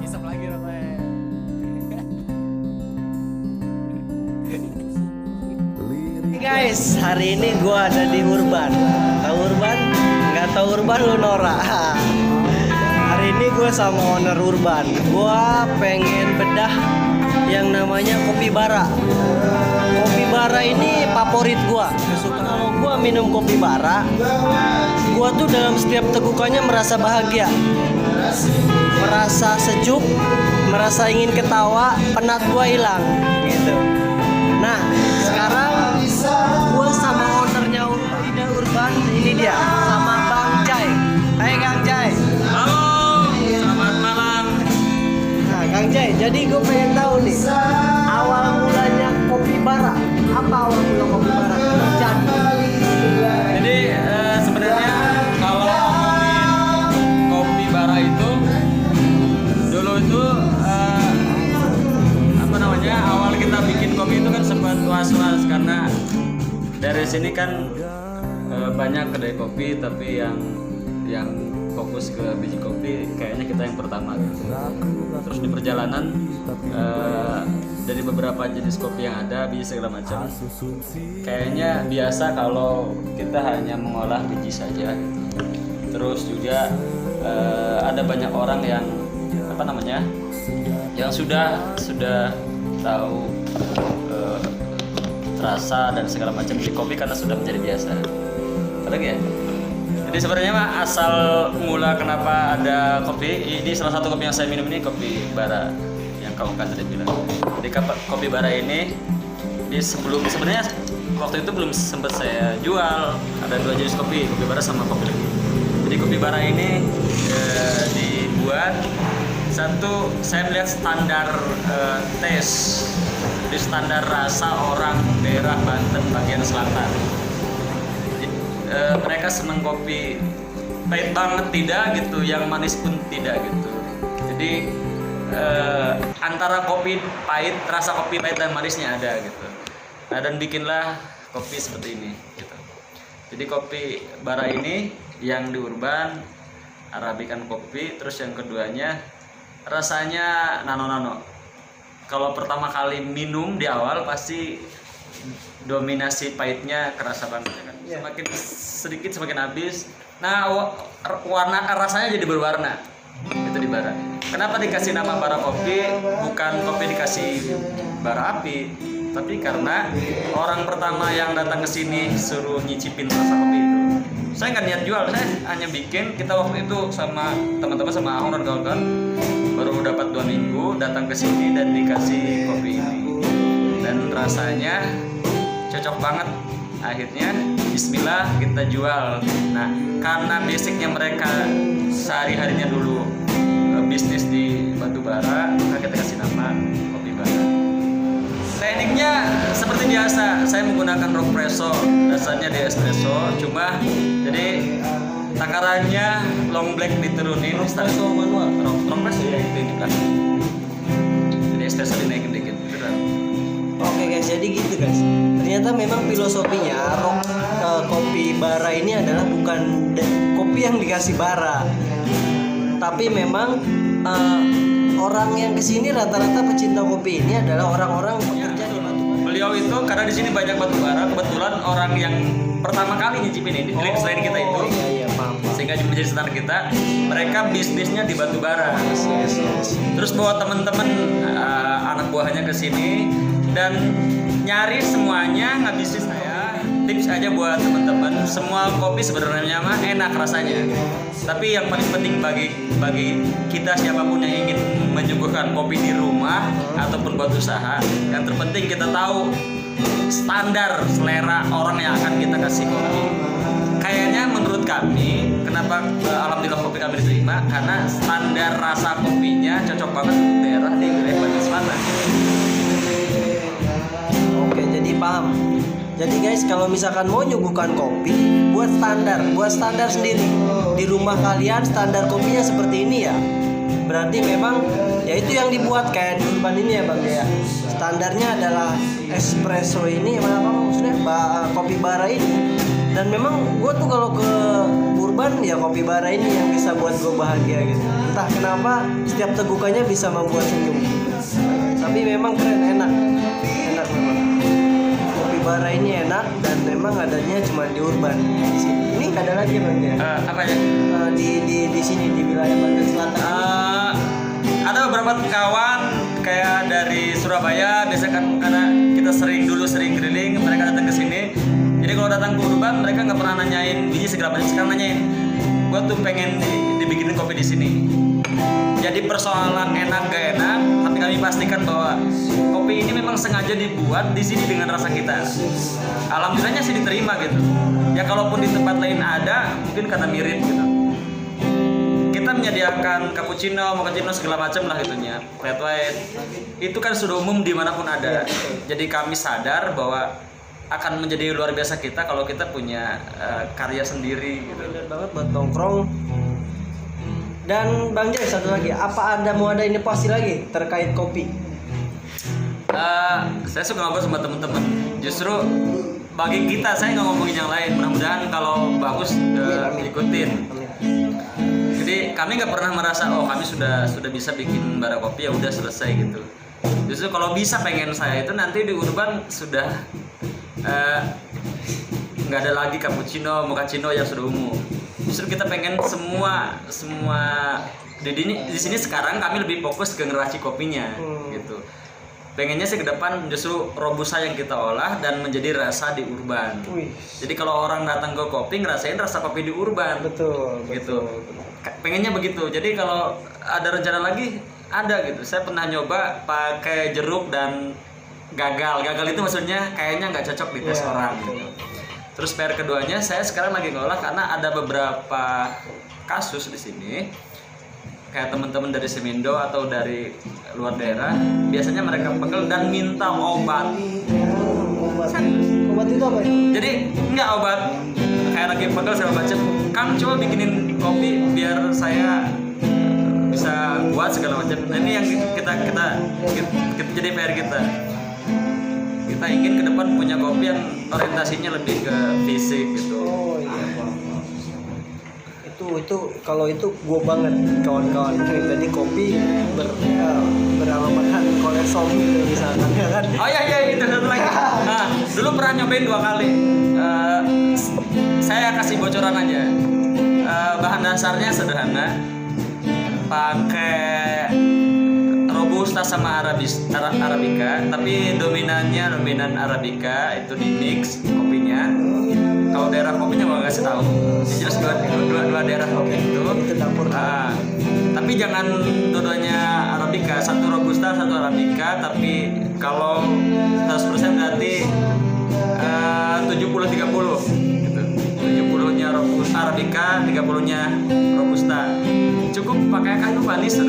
Isap lagi rokoknya. Guys, hari ini gua ada di Urban. Tahu Urban? Nggak tahu Urban lu Nora. Hari ini gua sama owner Urban. Gua pengen bedah yang namanya kopi bara. Kopi bara ini favorit gua. Kalau gua minum kopi bara, gua tuh dalam setiap tegukannya merasa bahagia, merasa sejuk, merasa ingin ketawa, penat gua hilang gitu. Nah, sekarang gua sama ownernya Urban, ini dia, sama Bang Jai. Hai Kang Jai. Halo, selamat malam. Nah, Kang Jai, jadi gue pengen tahu nih, awal mulanya kopi bara. Apa awal mula kopi bara Jadi sebenarnya kalau ngomongin kopi bara itu dulu itu apa namanya, awal kita bikin kopi itu kan sempat was-was karena dari sini kan banyak kedai kopi tapi yang fokus ke biji kopi kayaknya kita yang pertama gitu. Terus di perjalanan dari beberapa jenis kopi yang ada, biji segala macam, kayaknya biasa kalau kita hanya mengolah biji saja gitu. Terus juga ada banyak orang yang apa namanya, yang sudah tahu rasa dan segala macam di kopi karena sudah menjadi biasa. Ada ya? Jadi sebenarnya mah asal mula kenapa ada kopi, ini salah satu kopi yang saya minum ini kopi bara yang kau kan tadi bilang. Jadi kopi bara ini di sebelum, sebenarnya waktu itu belum sempat saya jual, ada dua jenis kopi bara sama kopi lagi. Jadi kopi bara ini dibuat satu, saya melihat standar tes, di standar rasa orang daerah Banten bagian selatan. Mereka seneng kopi pahit banget tidak gitu, yang manis pun tidak gitu. Jadi antara kopi pahit, rasa kopi pahit dan manisnya ada gitu. Nah, dan bikinlah kopi seperti ini gitu. Jadi kopi bara ini yang di Urban Arabikan kopi, terus yang keduanya rasanya nano-nano. Kalau pertama kali minum di awal pasti dominasi pahitnya kerasa banget ya kan. Semakin sedikit semakin habis. Nah, warna rasanya jadi berwarna. Itu di bara. Kenapa dikasih nama bara kopi? Bukan kopi dikasih bara api, tapi karena orang pertama yang datang ke sini suruh nyicipin rasa kopi itu. Saya nggak niat jual, saya hanya bikin. Kita waktu itu sama teman-teman, sama Ahong dan kawan-kawan, baru dapat 2 minggu datang ke sini dan dikasih kopi ini. Dan rasanya cocok banget. Akhirnya bismillah kita jual. Nah, karena basicnya mereka sehari-harinya dulu bisnis di batu bara, maka kita kasih nama kopi bara. Tekniknya seperti biasa, saya menggunakan rock presso, rasanya di espresso, cuma jadi takarannya long black diturunin, espresso manual, rock presso ya itu di belakang. Jadi espresso dinaikin dikit, beneran. Oke guys, jadi gitu guys. Ternyata memang filosofinya kopi bara ini adalah bukan kopi yang dikasih bara, tapi memang orang yang kesini rata-rata pecinta kopi ini adalah orang-orang bekerja di batu bara. Beliau itu karena di sini banyak batu bara, kebetulan orang yang pertama kali nyicipin ini selain kita itu, Iya, paham. sehingga menjadi standar kita. Mereka bisnisnya di batu bara. Yes. Terus bawa teman-teman anak buahnya ke sini dan nyari semuanya ngabisin. Saya tips aja buat teman-teman, semua kopi sebenarnya mah enak rasanya, tapi yang paling penting bagi kita siapapun yang ingin menyuguhkan kopi di rumah ataupun buat usaha, yang terpenting kita tahu standar selera orang yang akan kita kasih kopi. Kayaknya menurut kami, kenapa alhamdulillah kopi kami diterima, karena standar rasa kopinya cocok banget untuk daerah di wilayah Banten Selatan. Oke, jadi paham. Jadi guys, kalau misalkan mau nyuguhkan kopi, buat standar sendiri. Di rumah kalian standar kopinya seperti ini ya. Berarti memang ya itu yang dibuat kayak di Urban ini ya Bang ya. Standarnya adalah espresso ini, apa maksudnya kopi bara ini. Dan memang gue tuh kalau ke Urban Urban ya kopi bara ini yang bisa buat gue bahagia gitu. Entah kenapa setiap tegukannya bisa membuat senyum. Tapi memang keren, enak memang. Kopi bara ini enak dan memang adanya cuma di Urban di sini. Ini nggak ada lagi bang ya? Apa ya? Di sini di wilayah Banten Selatan. Ada beberapa kawan kayak dari Surabaya, biasa kan karena kita sering keliling, mereka datang ke sini. Jadi kalau datang ke Urban, mereka nggak pernah nanyain biji segala macam, sekarang nanyain, gua tuh pengen dibikinin kopi di sini. Jadi persoalan enak gak enak, tapi kami pastikan bahwa kopi ini memang sengaja dibuat di sini dengan rasa kita. Alhamdulillahnya sih diterima gitu. Ya kalaupun di tempat lain ada, mungkin karena mirip gitu. Kita menyediakan cappuccino, mochaccino segala macam lah itunya, flat white. Itu kan sudah umum dimanapun ada. Jadi kami sadar bahwa akan menjadi luar biasa kita kalau kita punya karya sendiri gitu. Bener banget buat nongkrong. Dan Bang Jay satu lagi, apa mau ada inovasi lagi terkait kopi? Saya suka ngobrol sama teman-teman. Justru bagi kita, saya nggak ngomongin yang lain. Mudah-mudahan kalau bagus ikutin. Jadi kami nggak pernah merasa kami sudah bisa bikin bara kopi ya udah selesai gitu. Justru kalau bisa pengen saya itu nanti di Urban sudah nggak ada lagi cappuccino, mochaccino yang sudah umum. Justru kita pengen semua di sini sekarang kami lebih fokus ke ngeracik kopinya gitu. Pengennya sih ke depan justru robusta yang kita olah dan menjadi rasa di Urban. Jadi kalau orang datang ke kopi ngerasain rasa kopi di Urban. Betul. Pengennya begitu. Jadi kalau ada rencana lagi ada gitu. Saya pernah nyoba pakai jeruk dan gagal itu maksudnya kayaknya nggak cocok di tes orang gitu. Terus PR keduanya saya sekarang lagi ngolah karena ada beberapa kasus di sini kayak teman-teman dari Semindo atau dari luar daerah biasanya mereka pegel dan minta obat. Obat itu apa? Jadi enggak obat kayak lagi pegel saya baca, Kang coba bikinin kopi biar saya bisa buat segala macam. Nah, ini yang kita jadi PR kita. Kita ingin ke depan punya kopi yang orientasinya lebih ke fisik gitu. Oh iya, Pak. Itu kalau itu gue banget kawan-kawan. Jadi kopi beralamatkan kolesterol gitu misalkan ya kan. Oh iya itu satu lagi. Nah, dulu pernah nyobain 2 kali. Saya kasih bocoran aja. Bahan dasarnya sederhana. Pakai robusta sama arabica, tapi dominan arabica itu di mix kopinya. Kalau daerah kopinya gua nggak kasih tahu. Ini jelas dua daerah kopi itu. Dapur. Tapi jangan dua-duanya arabica, satu robusta, satu arabica. Tapi kalau 100% berarti 70-30 gitu. 70-nya arabica, 30-nya robusta. Cukup pakai kayu manis ya.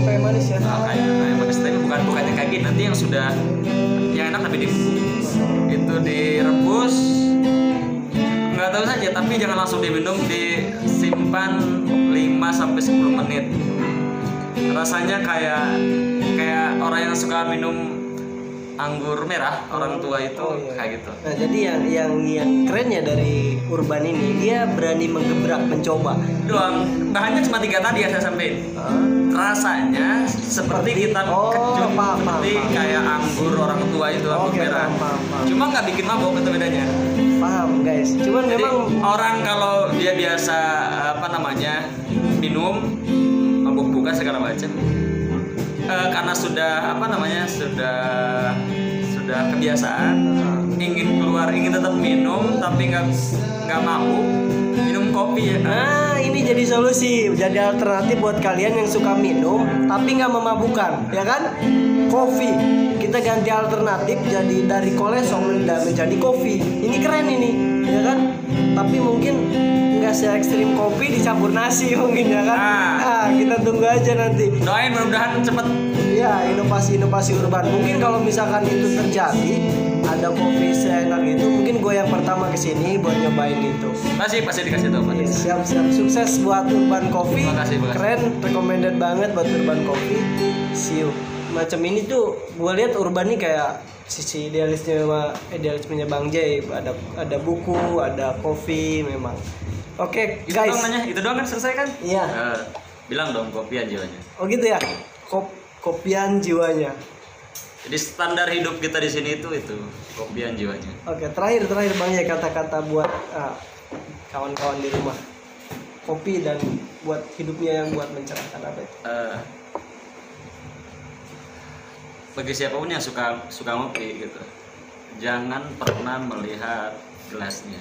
Kayak manis ya. Kayak manis tapi bukan yang kayak gini. Nanti yang sudah yang enak tapi dibubuk. Itu direbus nggak tahu saja tapi jangan langsung diminum, disimpan 5-10 menit. Rasanya kayak orang yang suka minum anggur merah, orang tua itu kayak gitu. Nah, jadi yang kerennya dari Urban ini dia berani menggebrak, mencoba. Bahannya cuma 3 tadi yang saya sampaikan. Rasanya seperti kita kecut, seperti kayak anggur orang tua itu, anggur merah. Cuma nggak bikin mabok, itu bedanya. Paham guys. Cuman jadi, memang orang kalau dia biasa minum mabuk buka segala macam. Karena sudah sudah kebiasaan ingin tetap minum tapi nggak mabuk, minum kopi ya. Nah ini jadi solusi, jadi alternatif buat kalian yang suka minum tapi nggak memabukkan, ya kan? Kopi kita ganti alternatif jadi dari kolesterol menjadi kopi. Ini keren ini, ya kan? Tapi mungkin nggak se-ekstrim kopi dicampur nasi mungkin ya kan? Nah, kita tunggu aja nanti. Doain mudah-mudahan cepet. Ya inovasi Urban. Mungkin kalau misalkan itu terjadi, ada kopi seenak itu, mungkin gue yang pertama kesini buat nyobain itu. Pasti dikasih tahu. Siap. Sukses buat Urban Coffee. Makasih. Keren, recommended banget buat Urban Coffee. See you. macam ini tuh gue lihat Urban nih kayak sisi idealismenya Bang Jay. Ada buku, ada kopi memang. Oke, Itu guys. doang nanya, itu doang kan selesai kan? Iya. Bilang dong kopian jiwanya. Oh gitu ya. Kopian jiwanya. Jadi standar hidup kita di sini itu kopian jiwanya. Oke, terakhir Bang Jay, kata-kata buat kawan-kawan di rumah. Kopi dan buat hidupnya yang buat mencerahkan apa itu? Bagi siapapun yang suka ngopi gitu, jangan pernah melihat gelasnya.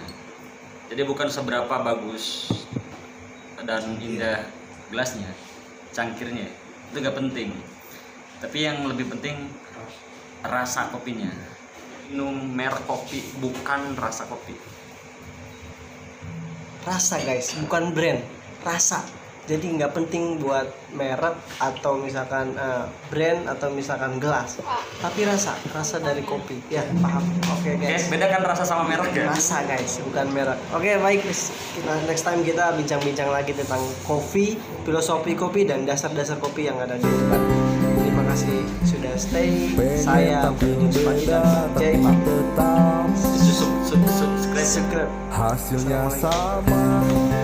Jadi bukan seberapa bagus dan indah gelasnya, cangkirnya, itu gak penting. Tapi yang lebih penting rasa kopinya. Minum merek kopi, bukan rasa kopi. Rasa guys, bukan brand, rasa. Jadi nggak penting buat merek atau misalkan brand atau misalkan gelas, tapi rasa dari kopi. Ya paham? Oke guys. Bedakan rasa sama merek ya. Rasa guys, bukan merek. Oke baik, kita next time kita bincang-bincang lagi tentang kopi, filosofi kopi dan dasar-dasar kopi yang ada di Urban. Terima kasih sudah stay. Saya Yusufani dan Bang Jay. Subscribe. Hasilnya sama.